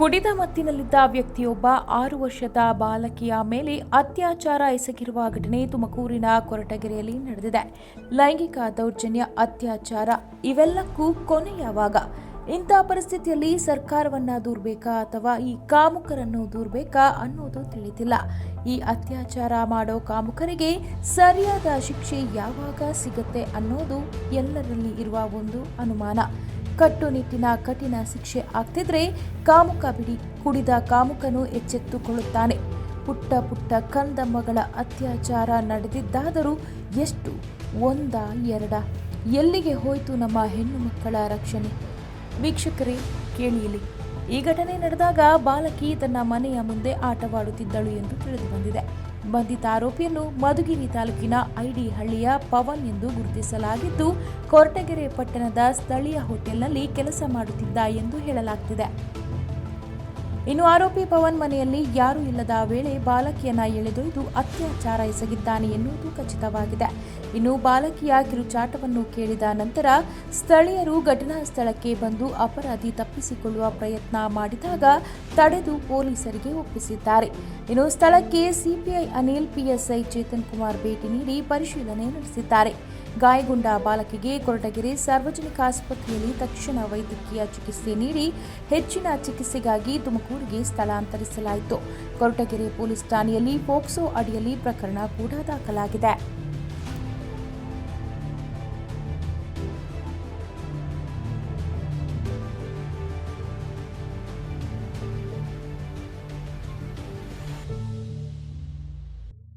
ಕುಡಿದ ಮತ್ತಿನಲ್ಲಿದ್ದ ವ್ಯಕ್ತಿಯೊಬ್ಬ 6 ವರ್ಷದ ಬಾಲಕಿಯ ಮೇಲೆ ಅತ್ಯಾಚಾರ ಎಸಗಿರುವ ಘಟನೆ ತುಮಕೂರಿನ ಕೊರಟಗೆರೆಯಲ್ಲಿ ನಡೆದಿದೆ. ಲೈಂಗಿಕ ದೌರ್ಜನ್ಯ, ಅತ್ಯಾಚಾರ ಇವೆಲ್ಲಕ್ಕೂ ಕೊನೆ ಯಾವಾಗ? ಇಂಥ ಪರಿಸ್ಥಿತಿಯಲ್ಲಿ ಸರ್ಕಾರವನ್ನ ದೂರಬೇಕಾ ಅಥವಾ ಈ ಕಾಮುಕರನ್ನು ದೂರಬೇಕಾ ಅನ್ನೋದು ತಿಳಿದಿಲ್ಲ. ಈ ಅತ್ಯಾಚಾರ ಮಾಡೋ ಕಾಮುಕರಿಗೆ ಸರಿಯಾದ ಶಿಕ್ಷೆ ಯಾವಾಗ ಸಿಗುತ್ತೆ ಅನ್ನೋದು ಎಲ್ಲರಲ್ಲಿ ಇರುವ ಒಂದು ಅನುಮಾನ. ಕಟ್ಟುನಿಟ್ಟಿನ ಕಠಿಣ ಶಿಕ್ಷೆ ಆಗ್ತಿದ್ರೆ ಕಾಮುಕ ಬಿಡಿ, ಕುಡಿದ ಕಾಮುಕನು ಎಚ್ಚೆತ್ತುಕೊಳ್ಳುತ್ತಾನೆ. ಪುಟ್ಟ ಪುಟ್ಟ ಕಂದಮ್ಮಗಳ ಅತ್ಯಾಚಾರ ನಡೆದಿದ್ದಾದರೂ ಎಷ್ಟು? ಒಂದ ಎರಡ? ಎಲ್ಲಿಗೆ ಹೋಯಿತು ನಮ್ಮ ಹೆಣ್ಣು ಮಕ್ಕಳ ರಕ್ಷಣೆ? ವೀಕ್ಷಕರೇ, ಕೇಳಿಯಲ್ಲಿ ಈ ಘಟನೆ ನಡೆದಾಗ ಬಾಲಕಿ ತನ್ನ ಮನೆಯ ಮುಂದೆ ಆಟವಾಡುತ್ತಿದ್ದಳು ಎಂದು ತಿಳಿದು ಬಂದಿದೆ. ಬಂಧಿತ ಆರೋಪಿಯನ್ನು ಮಧುಗಿರಿ ತಾಲೂಕಿನ ಐಡಿ ಹಳ್ಳಿಯ ಪವನ್ ಎಂದು ಗುರುತಿಸಲಾಗಿದ್ದು, ಕೊರಟಗೆರೆ ಪಟ್ಟಣದ ಸ್ಥಳೀಯ ಹೋಟೆಲ್ನಲ್ಲಿ ಕೆಲಸ ಮಾಡುತ್ತಿದ್ದ ಎಂದು ಹೇಳಲಾಗುತ್ತಿದೆ. ಇನ್ನು ಆರೋಪಿ ಪವನ್ ಮನೆಯಲ್ಲಿ ಯಾರೂ ಇಲ್ಲದ ವೇಳೆ ಬಾಲಕಿಯನ್ನ ಎಳೆದೊಯ್ದು ಅತ್ಯಾಚಾರ ಎಸಗಿದ್ದಾನೆ ಎನ್ನುವುದು ಖಚಿತವಾಗಿದೆ. ಇನ್ನು ಬಾಲಕಿಯ ಕಿರುಚಾಟವನ್ನು ಕೇಳಿದ ನಂತರ ಸ್ಥಳೀಯರು ಘಟನಾ ಸ್ಥಳಕ್ಕೆ ಬಂದು ಅಪರಾಧಿ ತಪ್ಪಿಸಿಕೊಳ್ಳುವ ಪ್ರಯತ್ನ ಮಾಡಿದಾಗ ತಡೆದು ಪೊಲೀಸರಿಗೆ ಒಪ್ಪಿಸಿದ್ದಾರೆ. ಇನ್ನು ಸ್ಥಳಕ್ಕೆ ಸಿಪಿಐ ಅನಿಲ್, ಪಿಎಸ್ಐ ಚೇತನ್ ಕುಮಾರ್ ಭೇಟಿ ನೀಡಿ ಪರಿಶೀಲನೆ ನಡೆಸಿದ್ದಾರೆ. ಗಾಯಗೊಂಡ ಬಾಲಕಿಗೆ ಕೊರಟಗೆರೆ ಸಾರ್ವಜನಿಕ ಆಸ್ಪತ್ರೆಯಲ್ಲಿ ತಕ್ಷಣ ವೈದ್ಯಕೀಯ ಚಿಕಿತ್ಸೆ ನೀಡಿ ಹೆಚ್ಚಿನ ಚಿಕಿತ್ಸೆಗಾಗಿ ತುಮಕೂರಿಗೆ ಸ್ಥಳಾಂತರಿಸಲಾಯಿತು. ಕೊರಟಗೆರೆ ಪೊಲೀಸ್ ಠಾಣೆಯಲ್ಲಿ ಪೋಕ್ಸೋ ಅಡಿಯಲ್ಲಿ ಪ್ರಕರಣ ಕೂಡ ದಾಖಲಾಗಿದೆ.